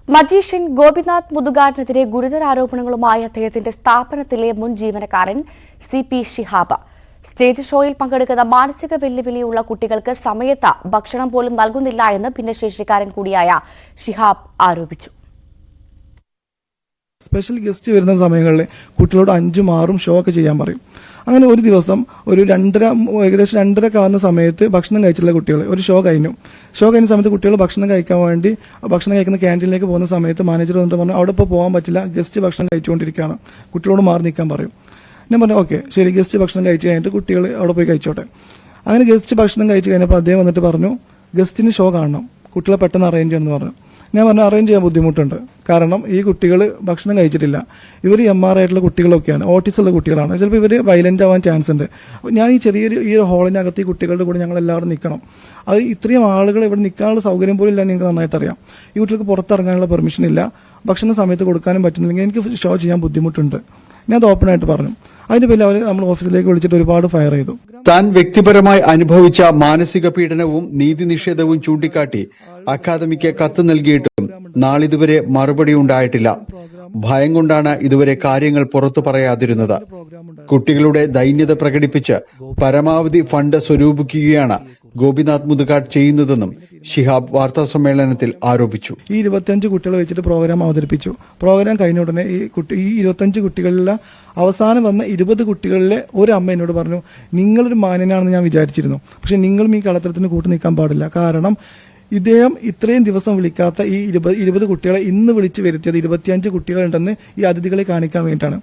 Magician Gopinath മുതുകാടിനെതിരെ ഗുരുതര ആരോപണങ്ങളുമായി അദ്ദേഹത്തിന്റെ സ്ഥാപനത്തിലെ മുൻ ജീവനക്കാരൻ CP ഷിഹാബ്. സ്റ്റേജ് ഷോയിൽ പങ്കെടുക്കുന്ന മാനസിക വെല്ലുവിളിയുള്ള കുട്ടികൾക്ക് സമയത്ത് ഭക്ഷണം പോലും നൽകുന്നില്ല എന്ന് ഭിന്നശേഷിക്കാരൻ കൂടിയായ ഷിഹാബ് ആരോപിച്ചു. സ്പെഷ്യൽ ഗസ്റ്റ് വരുന്ന സമയങ്ങളിൽ കുട്ടികളോട് 5ഉം 6ഉം ഷോ ഒക്കെ ചെയ്യാൻ പറയും. അങ്ങനെ ഒരു ദിവസം ഏകദേശം 2:30 ആവുന്ന സമയത്ത് ഭക്ഷണം കഴിച്ചിട്ടുള്ള കുട്ടികൾ ഒരു ഷോ കഴിഞ്ഞ സമയത്ത് കുട്ടികൾ ഭക്ഷണം കഴിക്കാൻ വേണ്ടി ഭക്ഷണം കഴിക്കുന്ന ക്യാൻറ്റീനിലേക്ക് പോകുന്ന സമയത്ത് മാനേജർ വന്നിട്ട് പറഞ്ഞു, അവിടെ ഇപ്പോൾ പോകാൻ പറ്റില്ല, ഗസ്റ്റ് ഭക്ഷണം കഴിച്ചുകൊണ്ടിരിക്കുകയാണ്, കുട്ടികളോട് മാറി നിൽക്കാൻ പറയും. ഞാൻ പറഞ്ഞു ഓക്കെ ശരി, ഗസ്റ്റ് ഭക്ഷണം കഴിച്ച് കഴിഞ്ഞിട്ട് കുട്ടികൾ അവിടെ പോയി കഴിച്ചോട്ടെ. അങ്ങനെ ഗസ്റ്റ് ഭക്ഷണം കഴിച്ച് കഴിഞ്ഞപ്പോൾ അദ്ദേഹം വന്നിട്ട് പറഞ്ഞു, ഗസ്റ്റിന് ഷോ കാണണം, കുട്ടികളെ പെട്ടെന്ന് അറേഞ്ച് ചെയ്യണമെന്ന് പറഞ്ഞു. ഞാൻ പറഞ്ഞു അറേഞ്ച് ചെയ്യാൻ ബുദ്ധിമുട്ടുണ്ട്, കാരണം ഈ കുട്ടികൾ ഭക്ഷണം കഴിച്ചിട്ടില്ല, ഇവർ MR ആയിട്ടുള്ള കുട്ടികളൊക്കെയാണ്, ഓട്ടിസം ഉള്ള കുട്ടികളാണ്, ചിലപ്പോൾ ഇവർ വയലന്റ് ആവാൻ ചാൻസ് ഉണ്ട്. ഞാൻ ഈ ഈ ഹോളിനകത്ത് ഈ കുട്ടികളുടെ കൂടെ ഞങ്ങൾ എല്ലാവരും നിൽക്കണം. അത് ഇത്രയും ആളുകൾ ഇവിടെ നിൽക്കാനുള്ള സൗകര്യം പോലും ഇല്ല, നിങ്ങൾക്ക് നന്നായിട്ട് അറിയാം. ഈ കുട്ടികൾക്ക് പുറത്തിറങ്ങാനുള്ള പെർമിഷൻ ഇല്ല, ഭക്ഷണ സമയത്ത് കൊടുക്കാനും പറ്റുന്നില്ലെങ്കിൽ എനിക്ക് ഷോ ചെയ്യാൻ ബുദ്ധിമുട്ടുണ്ട്. ഞാൻ അത് ഓപ്പണായിട്ട് പറഞ്ഞു. അതിന്റെ പേരിൽ അവർ നമ്മൾ ഓഫീസിലേക്ക് വിളിച്ചിട്ട് ഒരുപാട് ഫയർ ചെയ്തു. താൻ വ്യക്തിപരമായി അനുഭവിച്ച മാനസിക പീഡനവും നീതി നിഷേധവും ചൂണ്ടിക്കാട്ടി അക്കാദമിക്ക് കത്ത് നൽകിയിട്ടും നാളിതുവരെ മറുപടി ഉണ്ടായിട്ടില്ല. ഭയം കൊണ്ടാണ് ഇതുവരെ കാര്യങ്ങൾ പുറത്തു പറയാതിരുന്നത്. കുട്ടികളുടെ ദൈന്യത പ്രകടിപ്പിച്ച് പരമാവധി ഫണ്ട് സ്വരൂപിക്കുകയാണ് ഗോപിനാഥ് മുതുകാട് ചെയ്യുന്നതെന്നും ഷിഹാബ് വാർത്താ സമ്മേളനത്തിൽ ആരോപിച്ചു. ഈ 25 കുട്ടികളെ വെച്ചിട്ട് പ്രോഗ്രാം അവതരിപ്പിച്ചു. പ്രോഗ്രാം കഴിഞ്ഞ ഉടനെ ഈ 25 കുട്ടികളിലെ അവസാനം വന്ന 20 കുട്ടികളിലെ ഒരു അമ്മ എന്നോട് പറഞ്ഞു, നിങ്ങളൊരു മാന്യനാണെന്ന് ഞാൻ വിചാരിച്ചിരുന്നു, പക്ഷെ നിങ്ങളും ഈ കളത്തരത്തിന് കൂട്ടു നിൽക്കാൻ പാടില്ല. കാരണം ഇദ്ദേഹം ഇത്രയും ദിവസം വിളിക്കാത്ത ഈ 20 കുട്ടികളെ ഇന്ന് വിളിച്ചു വരുത്തിയത് 25 കുട്ടികളുണ്ടെന്ന് ഈ അതിഥികളെ കാണിക്കാൻ വേണ്ടിയിട്ടാണ്.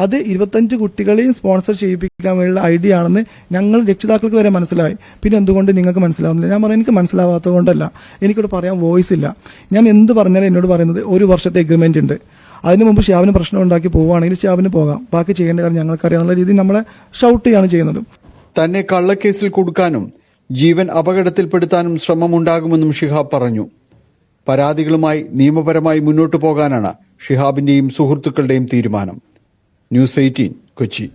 അത് 25 കുട്ടികളെയും സ്പോൺസർ ചെയ്യിപ്പിക്കാൻ വേണ്ടിയുള്ള ഐഡിയ ആണെന്ന് ഞങ്ങൾ രക്ഷിതാക്കൾക്ക് വരെ മനസ്സിലായി. പിന്നെ എന്തുകൊണ്ട് നിങ്ങൾക്ക് മനസ്സിലാവുന്നില്ല? ഞാൻ പറയാം, എനിക്ക് മനസ്സിലാവാത്തത് കൊണ്ടല്ല, എനിക്കിവിടെ പറയാൻ വോയിസ് ഇല്ല. ഞാൻ എന്ത് പറഞ്ഞാലും എന്നോട് പറയുന്നത് 1 വർഷത്തെ എഗ്രിമെന്റ് ഉണ്ട്, അതിനു മുമ്പ് ഷിഹാബിന് പ്രശ്നം ഉണ്ടാക്കി പോവുകയാണെങ്കിൽ ഷിഹാബിന് പോകാം, ബാക്കി ചെയ്യേണ്ട കാര്യം ഞങ്ങൾക്കറിയാവുന്ന രീതിയിൽ നമ്മളെ ഷൗട്ട് ചെയ്യാണ് ചെയ്യുന്നത്. തന്നെ കള്ളക്കേസിൽ കൊടുക്കാനും ജീവൻ അപകടത്തിൽപ്പെടുത്താനും ശ്രമമുണ്ടാകുമെന്നും ഷിഹാബ് പറഞ്ഞു. പരാതികളുമായി നിയമപരമായി മുന്നോട്ടു പോകാനാണ് ഷിഹാബിന്റെയും സുഹൃത്തുക്കളുടെയും തീരുമാനം. ന്യൂസ് 18 കൊച്ചി.